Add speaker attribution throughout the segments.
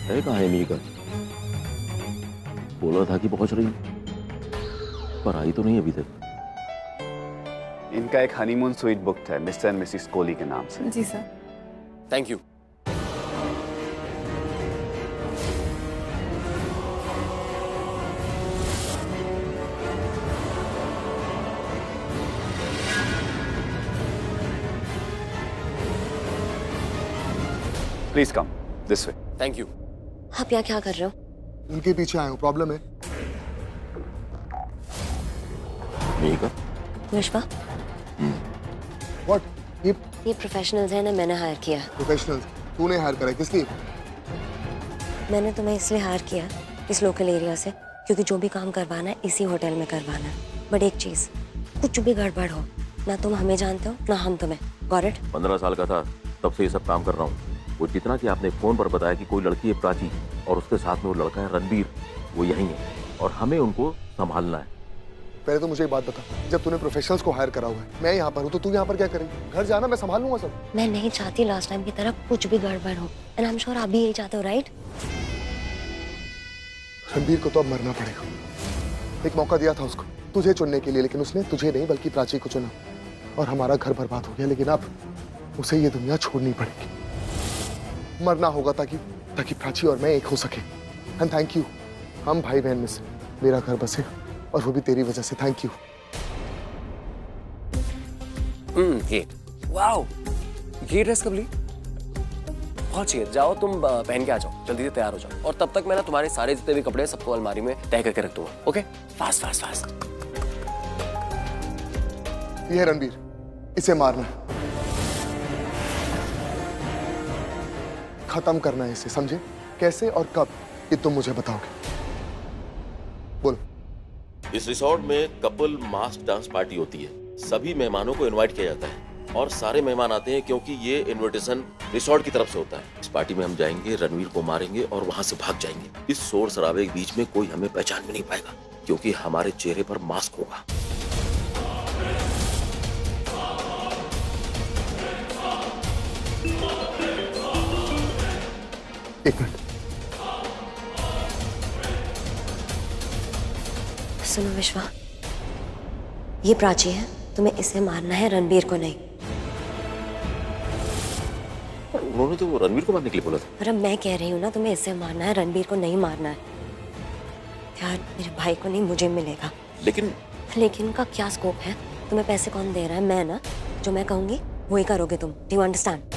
Speaker 1: है कहाँ है मीका? बोला था कि पहुंच रही, पर आई तो नहीं अभी तक।
Speaker 2: इनका एक हनीमून स्वीट बुक्ड है मिस्टर एंड मिसेस कोहली के नाम से।
Speaker 3: जी sir.
Speaker 4: Thank you.
Speaker 2: Please come this way.
Speaker 4: Thank you.
Speaker 5: आप यहाँ क्या कर रहे हो?
Speaker 6: उनके पीछे आए हो, प्रॉब्लम है?
Speaker 1: मीका?
Speaker 5: विश्वा,
Speaker 6: व्हाट? ये
Speaker 5: ये प्रोफेशनल्स हैं ना, मैंने हायर किया।
Speaker 6: प्रोफेशनल्स तूने हायर करा है, किस लिए?
Speaker 5: मैंने तुम्हें इसलिए हायर किया इस लोकल एरिया से, क्योंकि जो भी काम करवाना है इसी होटल में करवाना है। बट एक चीज, कुछ भी गड़बड़ हो, ना तुम हमें जानते हो ना हम तुम्हें। Got it?
Speaker 1: 15 साल का था तब से ये सब काम कर रहा हूँ। वो जितना कि आपने फोन पर बताया कि कोई लड़की है प्राची और उसके साथ में वो लड़का है रणबीर, वो यही है और हमें उनको संभालना है।
Speaker 6: पहले तो मुझे एक बात बता, जब तूने प्रोफेशनल्स को हायर करा हुआ है, मैं यहाँ पर हूँ, तो तू यहाँ पर क्या करेगी? घर जाना, मैं संभाल लूंगा सब।
Speaker 5: मैं नहीं चाहती लास्ट टाइम की तरह कुछ भी गड़बड़ हो। एंड आई एम श्योर आप भी यही चाहते हो, राइट?
Speaker 6: रणबीर को तो अब मरना पड़ेगा। एक मौका दिया था उसको तुझे चुनने के लिए, लेकिन उसने तुझे नहीं बल्कि प्राची को चुना और हमारा घर बर्बाद हो गया। लेकिन अब उसे ये दुनिया छोड़नी पड़ेगी, मरना होगा ताकि प्राची और मैं एक हो सके। एंड थैंक यू, हम भाई बहन में से मेरा घर बसे और वो भी तेरी वजह से। Thank you.
Speaker 4: ये वाओ, ये ड्रेस कब ली? बहुत चाहिए। जाओ तुम पहन के आ जाओ, जल्दी से तैयार हो जाओ। और तब तक मैं ना तुम्हारे सारे जितने भी कपड़े सबको अलमारी में तय करके रख दूंगा। ओके? Fast fast fast.
Speaker 6: ये है रणबीर, इसे मारना है, खत्म करना है इसे, समझे? कैसे और कब ये तुम मुझे बताओगे। बोलो।
Speaker 1: इस रिसोर्ट में कपल मास्क डांस पार्टी होती है। सभी मेहमानों को इनवाइट किया जाता है और सारे मेहमान आते हैं क्योंकि ये इनविटेशन रिसोर्ट की तरफ से होता है। इस पार्टी में हम जाएंगे, रणवीर को मारेंगे और वहां से भाग जाएंगे। इस शोर शराबे के बीच में कोई हमें पहचान भी नहीं पाएगा क्योंकि हमारे चेहरे पर मास्क होगा।
Speaker 6: एक मिनट,
Speaker 5: सुनो विश्वा, ये प्राची है, तुम्हें इसे मारना है, रणबीर को नहीं।
Speaker 1: उन्होंने तो वो रणवीर को मारने के लिए बोला था।
Speaker 5: अरे मैं कह रही हूँ ना, तुम्हें इसे मारना है, रणबीर को नहीं मारना है। यार मेरे भाई को नहीं, मुझे मिलेगा। लेकिन का क्या स्कोप है? तुम्हें पैसे कौन दे रहा है? मैं ना, जो मैं कहूंगी वही करोगे तुम। Do you understand?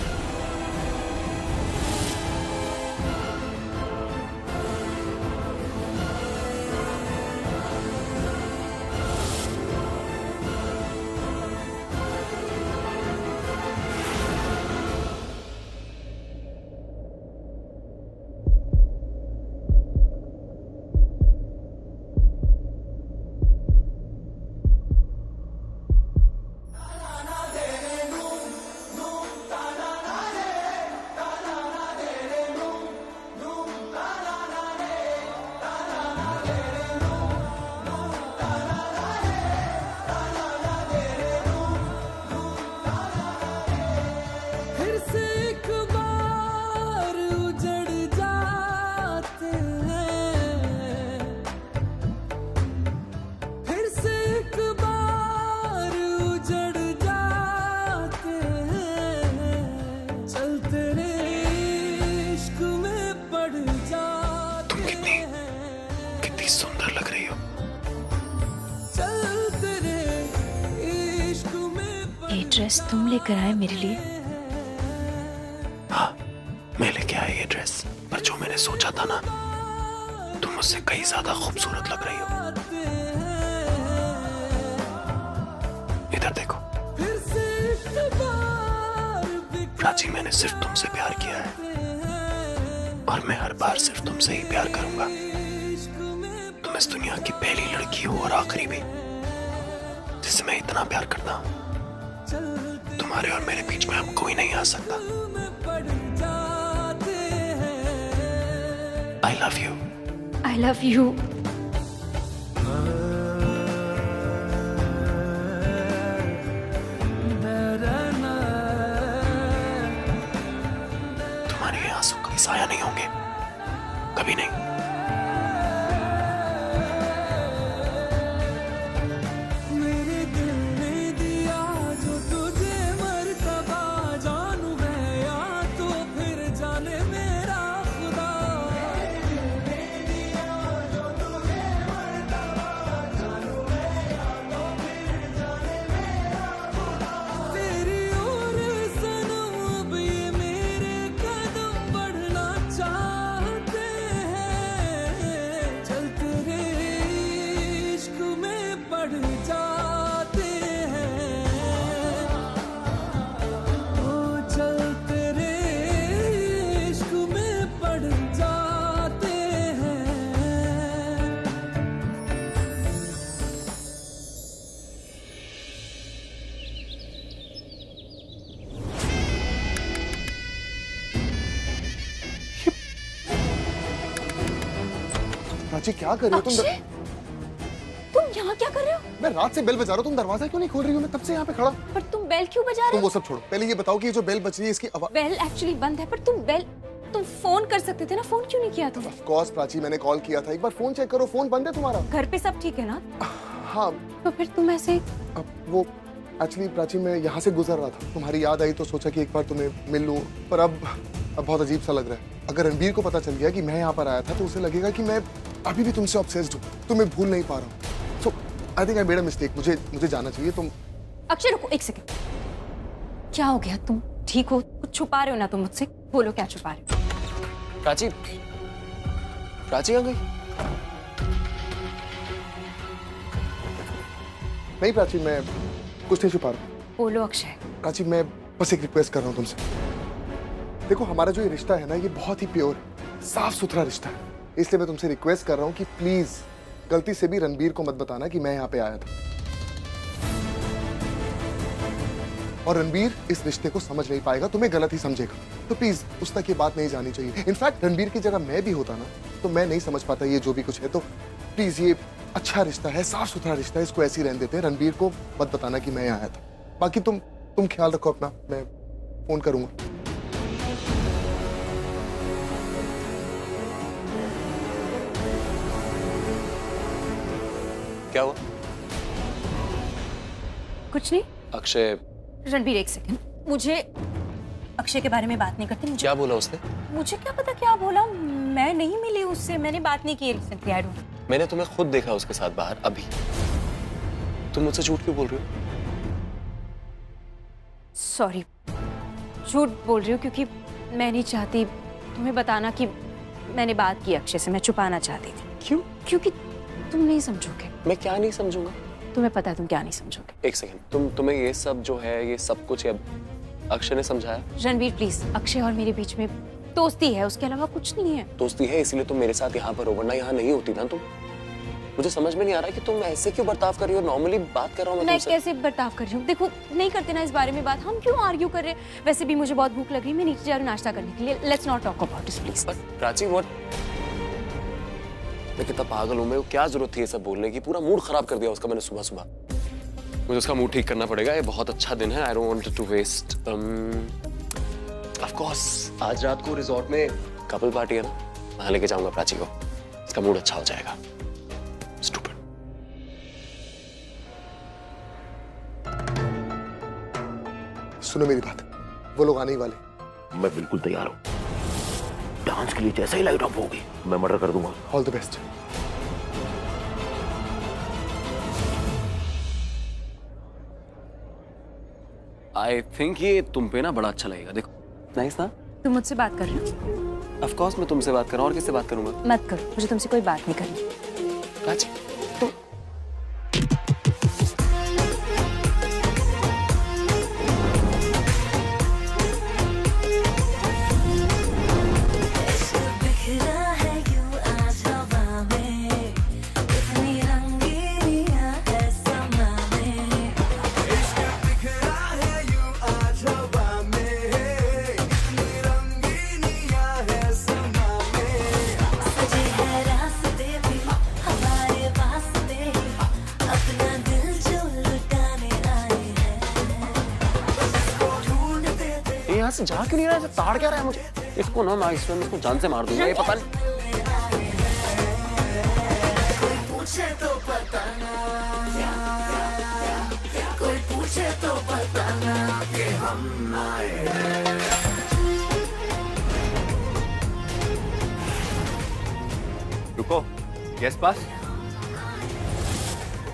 Speaker 6: सुंदर लग रही हो।
Speaker 3: ये ड्रेस तुम लेकर आए मेरे लिए?
Speaker 6: हाँ, मैं लेके आया ये ड्रेस, पर जो मैंने सोचा था ना, तुम मुझसे कहीं ज्यादा खूबसूरत लग रही हो। इधर देखो प्राची, मैंने सिर्फ तुमसे प्यार किया है और मैं हर बार सिर्फ तुमसे ही प्यार करूंगा। तुम इस दुनिया की पहली लड़की हो और आखिरी भी जिससे मैं इतना प्यार करता हूं। तुम्हारे और मेरे बीच में अब कोई नहीं आ सकता। I love you.
Speaker 3: I love you.
Speaker 6: तुम्हारे आंसू कभी साया नहीं होंगे।
Speaker 4: कभी नहीं।
Speaker 7: मेरे दिल ने दिया जो तुझे मर्तबा, जानू है या तो फिर जाने मेरा खुदा। तेरी ओर सनम अब ये मेरे कदम बढ़ना चाहते हैं, चल तेरे इश्क में बढ़ जाते हैं, ओ चल तेरे इश्क में बढ़ जाते हैं।
Speaker 6: प्राची क्या कर रही हो तुम?
Speaker 3: अक्षय, तुम यहाँ क्या कर रहे हो?
Speaker 6: मैं रात से बेल बजा रहा हूँ, तुम दरवाजा क्यों नहीं खोल रही हो? मैं तब से यहाँ पे खड़ा।
Speaker 3: पर तुम बेल क्यों बजा रहे
Speaker 6: तुम
Speaker 3: हो?
Speaker 6: वो सब छोड़ो, पहले ये बताओ कि ये जो बेल बज रही है इसकी आवाज।
Speaker 3: बेल एक्चुअली बंद है, पर तुम फोन कर सकते थे ना, फोन क्यों नहीं किया तुम?
Speaker 6: ऑफ कोर्स प्राची, मैंने कॉल किया था। एक बार फोन चेक करो, फोन बंद है तुम्हारा।
Speaker 3: घर पे सब ठीक है ना?
Speaker 6: हाँ,
Speaker 3: तो फिर तुम ऐसे
Speaker 6: अब वो एक्चुअली प्राची मैं यहाँ से गुजर रहा था, तुम्हारी याद आई तो सोचा कि एक बार तुम्हें मिल लूँ, पर अब बहुत अजीब सा लग रहा है। अगर रणबीर को पता चल गया कि मैं यहाँ पर आया था तो उसे लगेगा कि मैं अभी भी तुमसे ऑब्सेस्ड हूँ, तुम्हें भूल नहीं पा रहा हूँ। So I think I made a mistake, मुझे जाना चाहिए। तुम
Speaker 3: अक्षय रुको एक सेकंड, क्या हो गया? तुम ठीक हो? कुछ छुपा रहे हो ना तुम मुझसे? बोलो क्या छुपा रहे हो?
Speaker 4: प्राची, प्राची कहाँ गई?
Speaker 6: नहीं प्राची, मैं कुछ नहीं छुपा रहा हूँ।
Speaker 3: बोलो अक्षय।
Speaker 6: प्राची, मैं बस एक रिक्वेस्ट कर रहा हूँ तुमसे। देखो, हमारा जो ये रिश्ता है ना, ये बहुत ही प्योर, साफ सुथरा रिश्ता है। इसलिए मैं तुमसे रिक्वेस्ट कर रहा हूँ कि प्लीज गलती से भी रणबीर को मत बताना कि मैं यहाँ पे आया था। और रणबीर इस रिश्ते को समझ नहीं पाएगा, तुम्हें गलत ही समझेगा। तो प्लीज उस तक ये बात नहीं जानी चाहिए। इनफैक्ट रणबीर की जगह मैं भी होता ना तो मैं नहीं समझ पाता ये जो भी कुछ है। तो प्लीज, ये अच्छा रिश्ता है, साफ सुथरा रिश्ता है, इसको ऐसे ही रहने देते हैं। रणबीर को मत बताना कि मैं यहाँ आया था। बाकी तुम ख्याल रखो अपना, मैं फोन करूंगा।
Speaker 4: क्या हुआ?
Speaker 3: कुछ नहीं।
Speaker 4: अक्षय,
Speaker 3: रणबीर एक सेकंड, मुझे अक्षय के बारे में बात नहीं करते। मुझे
Speaker 4: क्या बोला उसने?
Speaker 3: मुझे क्या पता क्या बोला, मैं नहीं मिली उससे, मैंने बात नहीं की रिसेंटली। I don't.
Speaker 4: मैंने तुम्हें खुद देखा उसके साथ बाहर अभी। तुम मुझसे झूठ क्यों बोल रही हो?
Speaker 3: सॉरी, झूठ बोल रही हूँ क्योंकि मैं नहीं चाहती तुम्हें बताना कि मैंने बात की अक्षय से, मैं छुपाना चाहती थी।
Speaker 4: क्यों?
Speaker 3: क्योंकि तुम नहीं समझोगे।
Speaker 4: मैं क्या नहीं समझूंगा?
Speaker 3: तुम्हें पता है तुम क्या नहीं समझोगे।
Speaker 4: एक सेकंड, तुम्हें ये सब जो है, ये सब कुछ अब अक्षय ने समझाया?
Speaker 3: रणबीर प्लीज, अक्षय और मेरे बीच में दोस्ती है, उसके अलावा कुछ नहीं है।
Speaker 4: दोस्ती है इसलिए तुम मेरे साथ यहाँ पर हो, वरना यहाँ नहीं होती ना तुम। मुझे समझ में नहीं आ रहा कि तुम ऐसे क्यों बर्ताव कर रही हो। नॉर्मली बात कर रहा हूँ
Speaker 3: मैं
Speaker 4: तुमसे।
Speaker 3: कैसे बर्ताव कर रही हूँ? देखो, नहीं करते ना इस बारे में बात, हम क्यों आर्ग्यू कर रहे हैं? वैसे भी मुझे बहुत भूख लग रही है, मैं नीचे जा रही हूँ नाश्ता करने के लिए। Let's not talk about this please.
Speaker 4: But Prachi, what? मैं कितना पागल हूँ मैं, क्या जरूरत थी ये सब बोलने की? पूरा मूड खराब कर दिया उसका मैंने सुबह सुबह। मुझे उसका मूड ठीक करना पड़ेगा। ये बहुत अच्छा दिन है, I don't want to waste. Of course आज रात को रिजॉर्ट में कपल पार्टी है ना, वहां लेके जाऊंगा प्राची को, इसका मूड अच्छा हो जाएगा। स्टूपिड।
Speaker 6: सुनो मेरी बात, वो लोग आने ही वाले।
Speaker 1: मैं बिल्कुल तैयार हूँ। डांस के लिए जैसे ही लाइट ऑफ होगी मैं मर्डर कर दूंगा।
Speaker 6: All the best.
Speaker 4: I think ये तुम पे ना बड़ा अच्छा लगेगा। देखो, नाइस ना?
Speaker 3: तुम मुझसे बात कर रहे हो?
Speaker 4: ऑफ कोर्स मैं तुमसे बात कर रहा हूँ, और किससे बात करूंगा?
Speaker 3: मत करो, मुझे तुमसे कोई बात नहीं करनी।
Speaker 4: प्राची, यहाँ से जा क्यों नहीं रहा है? ताड़ क्या रहा है मुझे? इसको ना मैं इसको जान से मार दूंगा, ये पता नहीं।
Speaker 2: रुको, गेस्ट पास।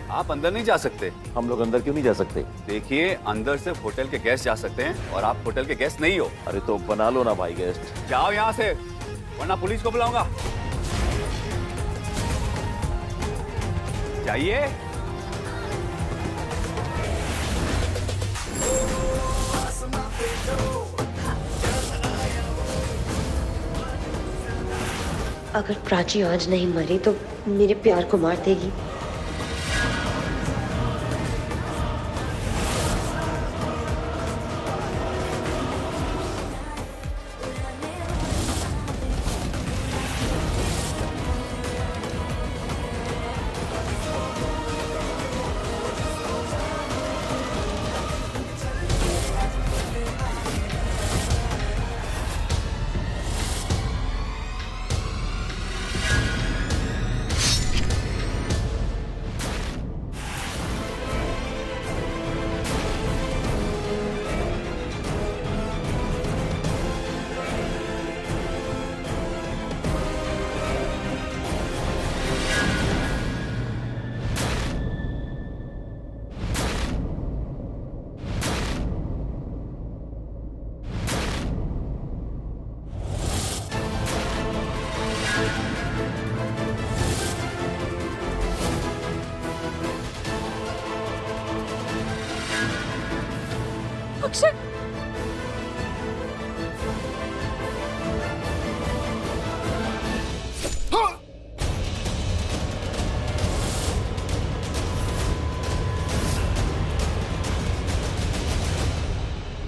Speaker 2: आप अंदर नहीं जा सकते।
Speaker 1: हम लोग अंदर क्यों नहीं जा सकते?
Speaker 2: देखिए, अंदर सिर्फ होटल के गेस्ट जा सकते हैं और आप होटल के गेस्ट नहीं हो।
Speaker 1: अरे तो बना लो ना भाई गेस्ट।
Speaker 2: जाओ यहाँ से, वरना पुलिस को बुलाऊंगा। जाइए।
Speaker 5: अगर प्राची आज नहीं मरी तो मेरे प्यार को मार देगी।
Speaker 3: अक्षय,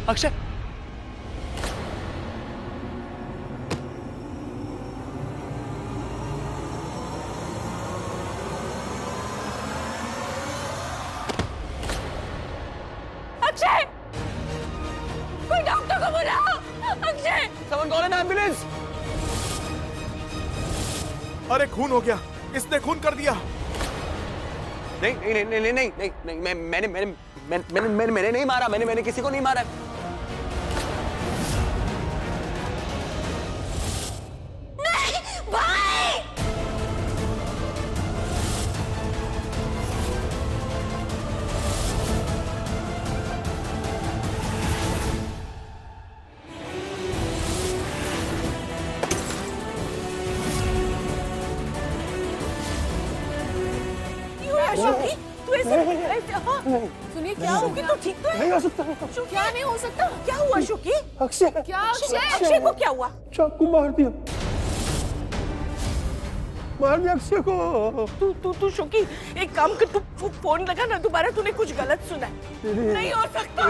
Speaker 4: अक्षय,
Speaker 3: अक्षय, कोई डॉक्टर को बुलाओ। Akshay,
Speaker 4: someone call an ambulance.
Speaker 6: अरे खून हो गया, इसने खून कर दिया।
Speaker 4: नहीं नहीं नहीं नहीं नहीं नहीं नहीं मैंने नहीं मारा, मैंने किसी को नहीं मारा।
Speaker 3: भाई, तू ऐसे हाँ? सुनिए, क्या हो गया? तो ठीक तो है?
Speaker 8: नहीं हो सकता।
Speaker 3: क्या नहीं हो सकता? क्या हुआ शोकी?
Speaker 8: अक्षय,
Speaker 3: क्या अक्षय को क्या हुआ?
Speaker 8: चाकू मार दिया अक्षय को।
Speaker 9: तू शोकी, एक काम कर, तू फोन लगा ना दोबारा, तूने कुछ गलत सुना है। नहीं हो सकता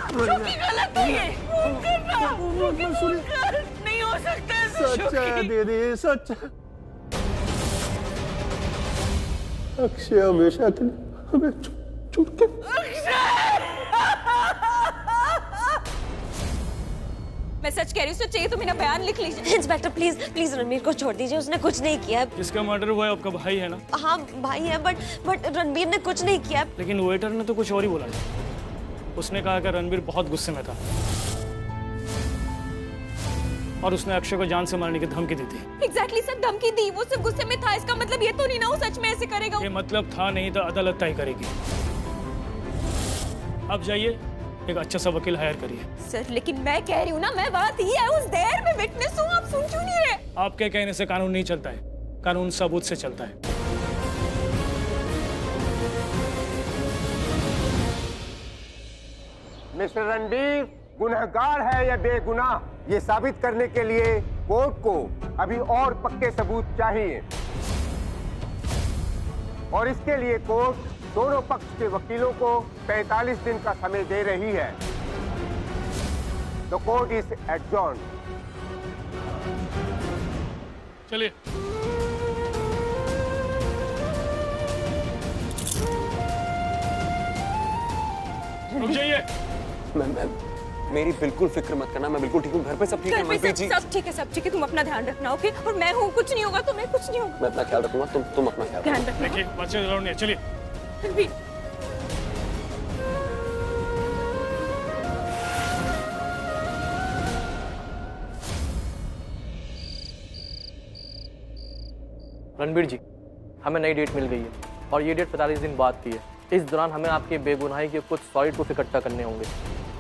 Speaker 9: शोकी, गलत है ये। फोन करना, फोन कर। नहीं हो सकता ऐसा
Speaker 8: सच है
Speaker 9: शोकी।
Speaker 8: दीदी, सच है। अक्षय हमेशा के लिए हमें छूट के।
Speaker 3: मैं सच कह रही हूँ, उससे चाहिए तो मेरा बयान लिख लीजिए।
Speaker 5: इंस्पेक्टर प्लीज प्लीज रणवीर को छोड़ दीजिए, उसने कुछ नहीं किया।
Speaker 10: जिसका मर्डर हुआ है आपका भाई है ना?
Speaker 5: हाँ भाई है, बट रणवीर ने कुछ नहीं किया।
Speaker 10: लेकिन वेटर ने तो कुछ और ही बोला। उसने कहा कि रणवीर बहुत गुस्से में था और उसने अक्षय को जान से मारने की धमकी दी थी।
Speaker 3: एग्जैक्टली सर, धमकी दी। वो सिर्फ गुस्से में था, इसका मतलब ये तो नहीं ना वो सच में ऐसे करेगा।
Speaker 10: ये मतलब था नहीं तो अदालत तय करेगी। अब जाइए, एक अच्छा सा वकील हायर करिए।
Speaker 3: सर लेकिन मैं कह रही हूँ ना, मैं वहाँ थी, I was there, मैं विटनेस हूँ, आप सुन क्यों नहीं रहे?
Speaker 10: आपके कहने से कानून नहीं चलता है, कानून सबूत से चलता है।
Speaker 11: मिस्टर रणबीर गुनहगार है या बेगुनाह, ये साबित करने के लिए कोर्ट को अभी और पक्के सबूत चाहिए और इसके लिए कोर्ट दोनों पक्ष के वकीलों को 45 दिन का समय दे रही है। The court is adjourned.
Speaker 10: चलिए। रुक जाइए।
Speaker 4: मेरी बिल्कुल फिक्र मत करना, मैं बिल्कुल ठीक हूँ। घर पे सब ठीक है? मनप्रीत जी
Speaker 3: सब ठीक है, सब ठीक है। तुम अपना ध्यान रखना, ओके? और मैं हूँ, कुछ नहीं होगा तुम्हें, कुछ नहीं होगा।
Speaker 4: मैं अपना ख्याल रखूंगा, तुम अपना ख्याल
Speaker 3: ध्यान रखना।
Speaker 10: देखिए, बच्चे जरूर नहीं। चलिए।
Speaker 12: रणबीर जी, हमें नई डेट मिल गई है और ये डेट 45 दिन बाद की है। इस दौरान हमें आपकी बेगुनाही के कुछ सॉलिड प्रूफ इकट्ठा करने होंगे।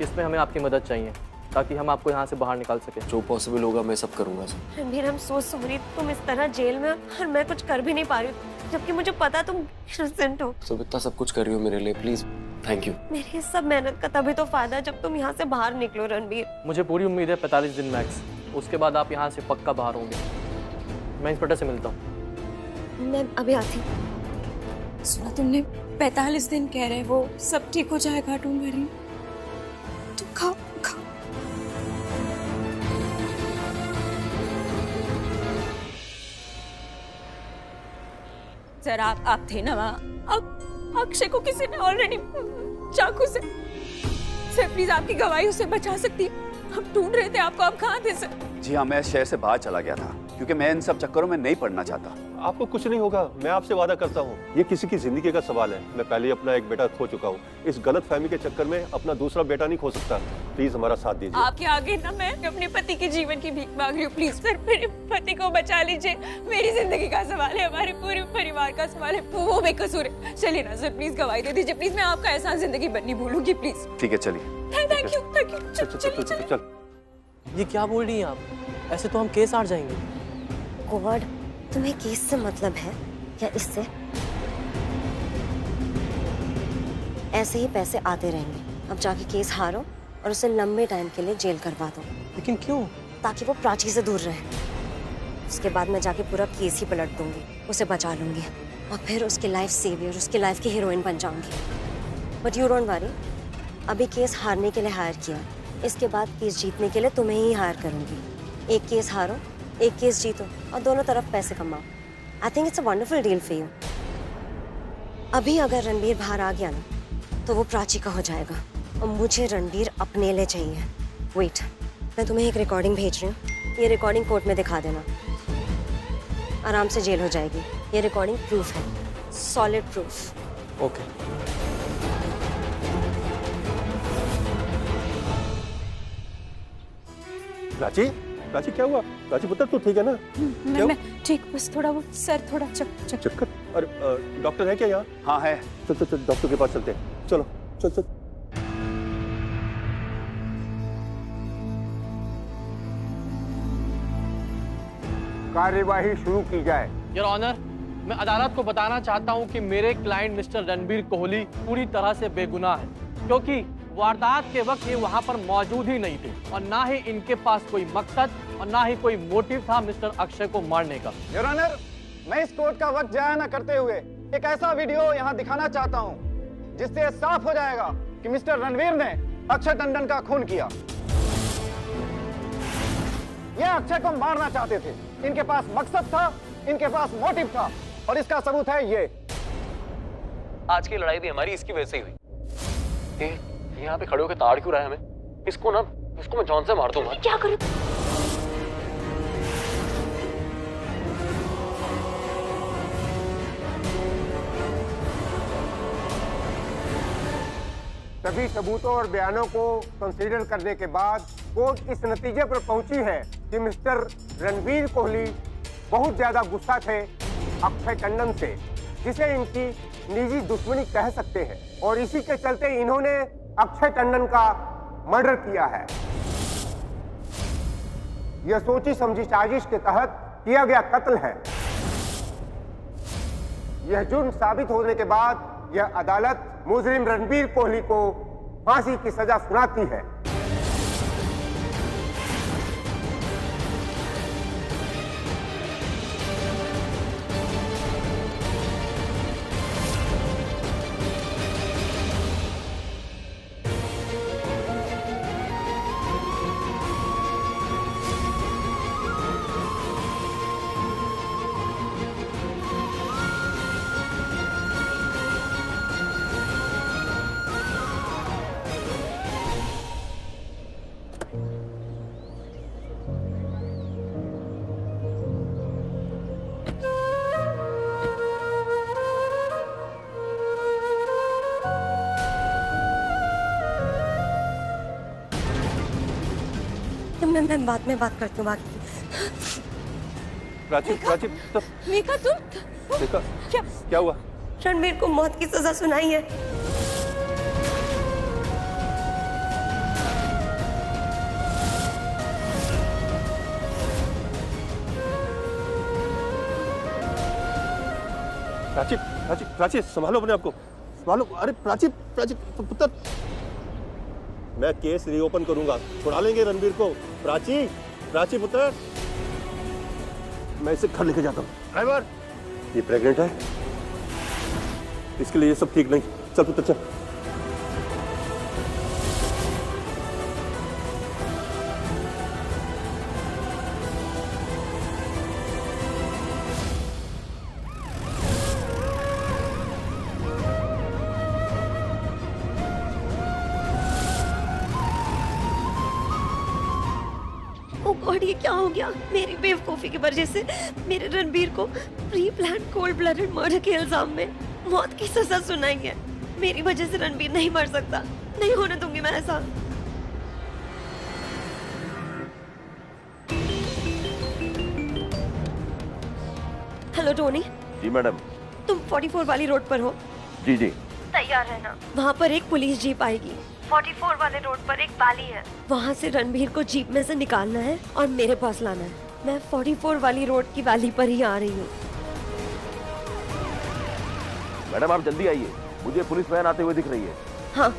Speaker 12: इसमें हमें आपकी मदद चाहिए ताकि हम आपको यहाँ से बाहर निकाल सकें।
Speaker 4: जो पॉसिबल होगा मैं सब करूँगा sir.
Speaker 5: Ranbir, I'm so sorry, तुम इस तरह जेल में और मैं कुछ कर भी नहीं पा रही हूँ, जबकि मुझे पता तुम इनोसेंट हो।
Speaker 4: तो इतना सब कुछ कर रही हो मेरे लिए, प्लीज थैंक यू।
Speaker 5: मेरी इस सब मेहनत का तभी तो फायदा है जब तुम यहाँ से बाहर निकलो रणबीर।
Speaker 12: मुझे पूरी उम्मीद है 45 दिन मैक्स, उसके बाद आप यहाँ से पक्का बाहर होंगे। मैं इंस्पेक्टर से मिलता हूँ।
Speaker 5: मैं अभी आती हूँ।
Speaker 3: सुना तुमने, 45 दिन कह रहे, वो सब ठीक हो जाएगा। तुम मेरी, तुम खाओ खाओ। जरा आप थे ना वहाँ, अक्षय को किसी ने ऑलरेडी चाकू से। सर प्लीज, आपकी गवाही उसे बचा सकती है। हम ढूंढ रहे थे आपको, आप कहाँ थे सर?
Speaker 2: जी हाँ, मैं शहर से बाहर चला गया था क्योंकि मैं इन सब चक्करों में नहीं पड़ना चाहता।
Speaker 8: आपको कुछ नहीं होगा, मैं आपसे वादा करता हूँ। ये किसी की जिंदगी का सवाल है। मैं पहले ही अपना एक बेटा खो चुका हूँ, इस गलत फहमी के चक्कर में अपना दूसरा बेटा नहीं खो सकता। प्लीज हमारा साथ दीजिए।
Speaker 3: आपके आगे ना मैं अपने पति के जीवन की भीख मांग रही हूँ। प्लीज सर, मेरे पति को बचा लीजिए। मेरी जिंदगी का सवाल है, हमारे पूरे परिवार का सवाल है। वो बेकसूर है। चलिए ना सर, प्लीज गवाही दे दीजिए। प्लीज, मैं आपका एहसान जिंदगी भर नहीं भूलूंगी। प्लीज।
Speaker 2: ठीक है, चलिए।
Speaker 3: Thank you.
Speaker 8: चल।
Speaker 12: ये क्या बोल रही हैं आप? ऐसे तो हम केस हार जाएंगे।
Speaker 5: गॉड, तुम्हें केस से मतलब है या इससे? ऐसे ही पैसे आते रहेंगे। अब जाके केस हारो और उसे लंबे टाइम के लिए जेल करवा दो।
Speaker 12: लेकिन क्यों?
Speaker 5: ताकि वो प्राची से दूर रहे। उसके बाद मैं जाके पूरा केस ही पलट दूंगी, उसे बचा लूंगी और फिर उसकी लाइफ सेवियर, उसकी लाइफ की हीरोइन बन जाऊंगी। बट यू डोंट वरी, अभी केस हारने के लिए हायर किया, इसके बाद केस जीतने के लिए तुम्हें ही हायर करूंगी। एक केस हारो, एक केस जीतो और दोनों तरफ पैसे कमाओ। I think it's a wonderful deal for you. अभी अगर रणबीर बाहर आ गया ना, तो वो प्राची का हो जाएगा और मुझे रणबीर अपने लिए चाहिए। वेट, मैं तुम्हें एक रिकॉर्डिंग भेज रही हूँ। ये रिकॉर्डिंग कोर्ट में दिखा देना, आराम से जेल हो जाएगी। ये रिकॉर्डिंग प्रूफ है, solid proof.
Speaker 12: Okay.
Speaker 8: Prachi, Prachi क्या हुआ? प्राची पुत्र तू ठीक है ना?
Speaker 3: मैं ठीक, बस थोड़ा वो सर थोड़ा
Speaker 8: चक्कर। अरे डॉक्टर है क्या यहाँ?
Speaker 2: हाँ है।
Speaker 8: चल डॉक्टर के पास चलते हैं। चलो चल।
Speaker 11: कार्यवाही शुरू की जाए।
Speaker 12: योर ऑनर, मैं अदालत को बताना चाहता हूं कि मेरे क्लाइंट मिस्टर रणबीर कोहली पूरी तरह से बेगुनाह है, क्योंकि वारदात के वक्त ये वहां पर मौजूद ही नहीं थे और ना ही इनके पास कोई मकसद और ना ही कोई मोटिव था मिस्टर अक्षय को मारने का।
Speaker 13: योर ऑनर, मैं इस कोर्ट का वक्त जाया न करते हुए एक ऐसा वीडियो यहाँ दिखाना चाहता हूँ जिससे साफ हो जाएगा कि मिस्टर रणवीर ने अक्षय टंडन का खून किया। ये अक्षय को मारना चाहते थे, इनके पास मकसद था, इनके पास मोटिव था और इसका सबूत है ये।
Speaker 4: आज की लड़ाई भी हमारी इसकी वजह से ही हुई। यहाँ पे खड़े होकर ताड़ क्यों रहा है हमें? इसको मैं जान से मार दूंगा।
Speaker 5: क्या करूं?
Speaker 11: सभी सबूतों और बयानों को कंसीडर करने के बाद कोर्ट इस नतीजे पर पहुंची है कि मिस्टर रणबीर कोहली बहुत ज्यादा गुस्सा थे अक्षय टंडन से, जिसे इनकी निजी दुश्मनी कह सकते हैं, और इसी के चलते इन्होंने अक्षय टंडन का मर्डर किया है। यह सोची समझी साजिश के तहत किया गया कत्ल है। यह जुर्म साबित होने के बाद यह अदालत मुजरिम रणबीर कोहली को फांसी की सजा सुनाती है।
Speaker 5: मैं बाद में बात करती हूँ बाकी।
Speaker 8: प्राची प्राची तो
Speaker 5: मीका तुम
Speaker 8: देखा क्या हुआ?
Speaker 5: रणबीर को मौत की सजा सुनाई है।
Speaker 8: प्राची प्राची प्राची संभालो अपने आप को, संभालो। अरे प्राची प्राची पुत्र, मैं केस रीओपन करूंगा, छुड़ा लेंगे रणबीर को। प्राची प्राची पुत्र, मैं इसे घर लेके जाता हूँ। ड्राइवर, ये प्रेग्नेंट है, इसके लिए ये सब ठीक नहीं। चल पुत्र चल।
Speaker 5: गॉड, ये क्या हो गया? मेरी बेवकूफी की वजह से मेरे रणबीर को pre plan cold blooded murder के इल्जाम में मौत की सजा सुनाई है। मेरी वजह से रणबीर नहीं मर सकता, नहीं होने दूंगी मैं ऐसा। Hello Tony.
Speaker 1: जी मैडम।
Speaker 5: तुम 44 वाली रोड पर हो?
Speaker 1: जी जी।
Speaker 5: तैयार है ना? वहाँ पर एक पुलिस जीप आएगी। 44 वाले रोड पर एक बाली है, वहाँ से रणबीर को जीप में से निकालना है और मेरे पास लाना है। मैं 44 वाली रोड की वाली पर ही आ रही हूँ।
Speaker 1: मैडम आप जल्दी आइए, मुझे पुलिस वैन आते हुए दिख रही है।
Speaker 5: हाँ।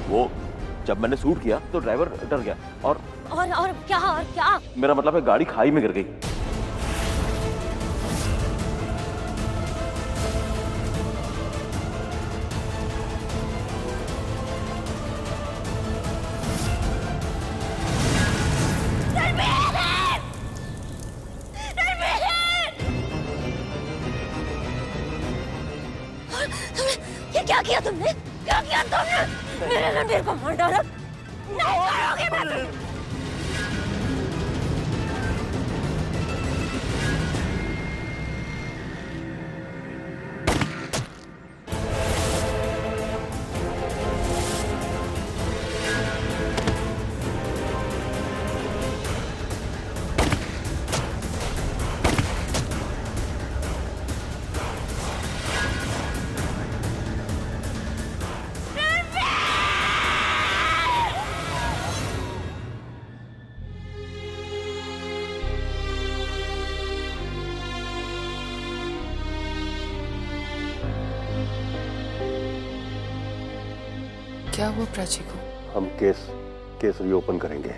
Speaker 1: वो जब मैंने शूट किया तो ड्राइवर डर गया और
Speaker 5: क्या?
Speaker 1: मेरा मतलब है गाड़ी खाई में गिर गई।
Speaker 5: क्या किया तुमने? क्या किया तुमने? मेरे रणबीर को मार डाला। नहीं करोगे मैं।
Speaker 14: क्या हुआ प्राची को?
Speaker 8: हम केस रीओपन करेंगे।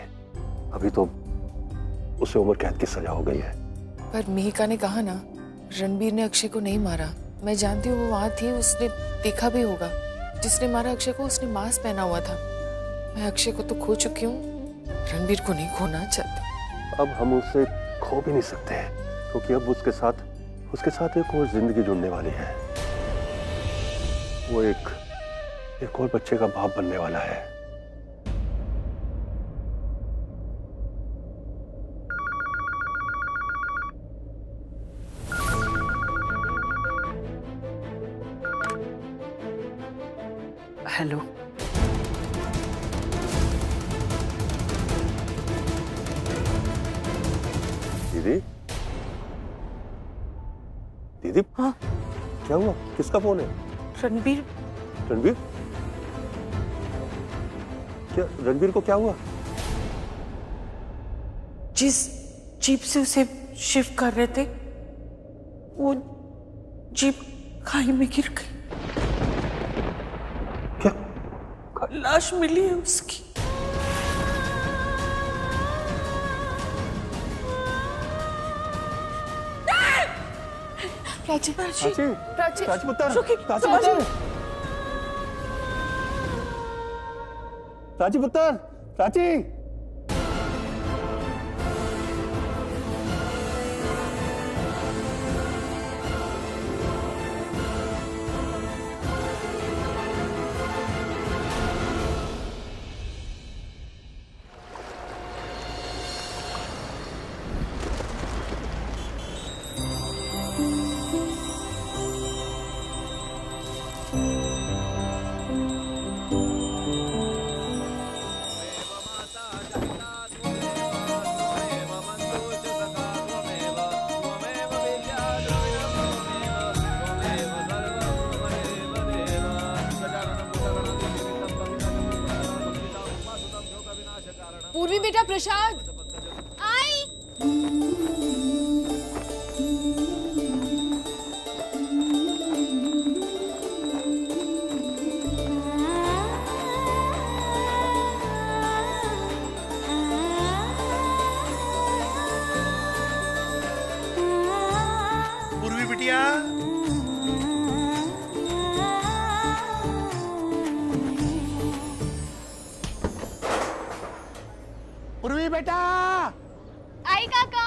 Speaker 8: अभी तो उसे उम्र कैद की सजा हो गई है।
Speaker 14: पर मिहिका ने कहा ना, रणबीर ने अक्षय को नहीं मारा। मैं जानती हूँ वो वहाँ थी, उसने देखा भी होगा। जिसने मारा अक्षय को उसने मास्क पहना हुआ था। मैं अक्षय को तो खो चुकी हूँ, रणबीर को नहीं खोना चाहती।
Speaker 8: अब हम उसे खो भी नहीं सकते क्योंकि अब उसके साथ एक और जिंदगी जुड़ने वाली है। वो एक और बच्चे का बाप बनने वाला है।
Speaker 9: हेलो।
Speaker 8: दीदी? दीदी?
Speaker 9: हाँ?
Speaker 8: क्या हुआ? किसका फोन है?
Speaker 9: रणबीर।
Speaker 8: रणबीर? क्या रणबीर को क्या हुआ?
Speaker 9: जिस जीप से उसे शिफ्ट कर रहे थे, वो जीप खाई में गिर गई। और लाश मिली है उसकी।
Speaker 14: प्राची
Speaker 9: प्राची
Speaker 14: प्राची
Speaker 8: प्राची पुत्र,
Speaker 9: सुखी,
Speaker 8: प्राची
Speaker 9: प्राची।
Speaker 8: पुत्र, प्राची पुत्र, प्राची।
Speaker 14: पूर्वी बेटा प्रसाद आई।
Speaker 15: पूर्वी बिटिया, पूर्वी बेटा।
Speaker 14: आई काका।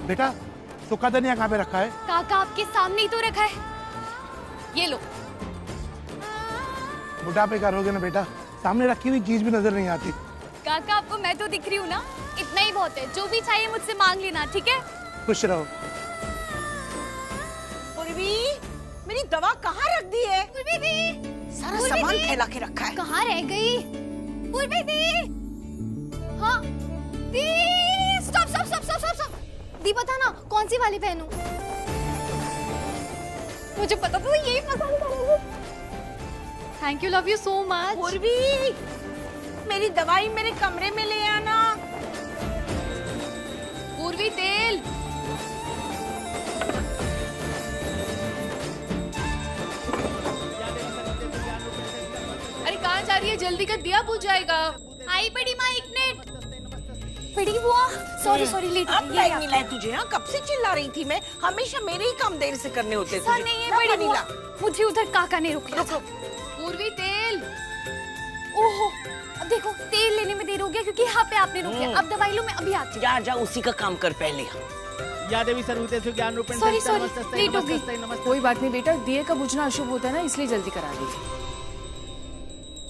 Speaker 15: बेटा सूखा धनिया कहाँ पे रखा है?
Speaker 14: काका आपके सामने ही तो रखा है, ये लो।
Speaker 15: बुढ़ापे का रोग है ना बेटा, सामने रखी हुई चीज भी नजर नहीं आती।
Speaker 14: काका आपको मैं तो दिख रही हूँ ना, इतना ही बहुत है। जो भी चाहिए मुझसे मांग लेना, ठीक है?
Speaker 15: खुश रहो।
Speaker 9: पूर्वी, मेरी दवा कहाँ रख दी है?
Speaker 14: पूर्वी दी,
Speaker 9: सारा सामान फैला के रखा है।
Speaker 14: कहाँ रह गई? पूर्वी दी, हाँ दी, stop stop stop stop stop. दी बता ना कौन सी वाली पहनूं? मुझे पता था यही पसंद करेगी। Thank you, love you so much.
Speaker 9: पूर्वी, मेरी दवाई मेरे कमरे में ले आना।
Speaker 14: पूर्वी तेल। अरे कहाँ जा रही है? जल्दी कर, दिया बुझ जाएगा। आई बड़ी माँ, एक मिनट। बड़ी बुआ, सॉरी सॉरी लेट
Speaker 9: अब टाइम मिला है तुझे? हाँ, कब से चिल्ला रही थी मैं। हमेशा मेरे ही काम देर से करने होते
Speaker 14: सर नहीं है बड़ी बुआ, मुझे उधर काका ने रोक लिया। पूर्वी तेल। ओहो, अब देखो तेल लेने में देर हो गया क्योंकि यहाँ पे आपने रोक लिया। अब दवाई लो, मैं अभी आती हूँ।
Speaker 9: जा जा, उसी का काम कर पहले।
Speaker 12: या देवी सर्वतेषु ज्ञान रूपेण
Speaker 14: सॉरी सॉरी लेट हो गई। कोई बात नहीं बेटा, दिए का बुझना अशुभ होता है ना, इसलिए जल्दी करा दी।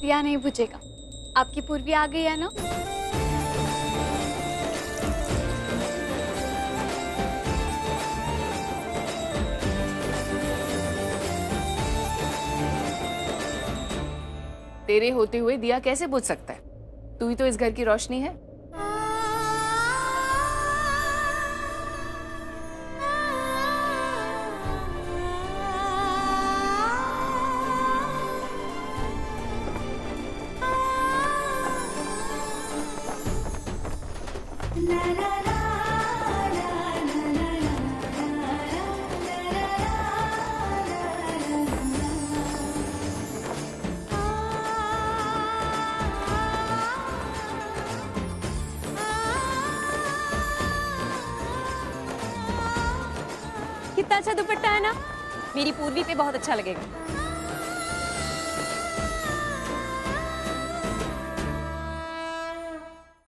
Speaker 14: दिया नहीं बुझेगा। आपकी पूर्वी आ गई है ना? तेरे होते हुए दिया कैसे बुझ सकता है? तू ही तो इस घर की रोशनी है।
Speaker 3: कितना अच्छा दुपट्टा है ना, मेरी पूर्वी पे बहुत अच्छा लगेगा।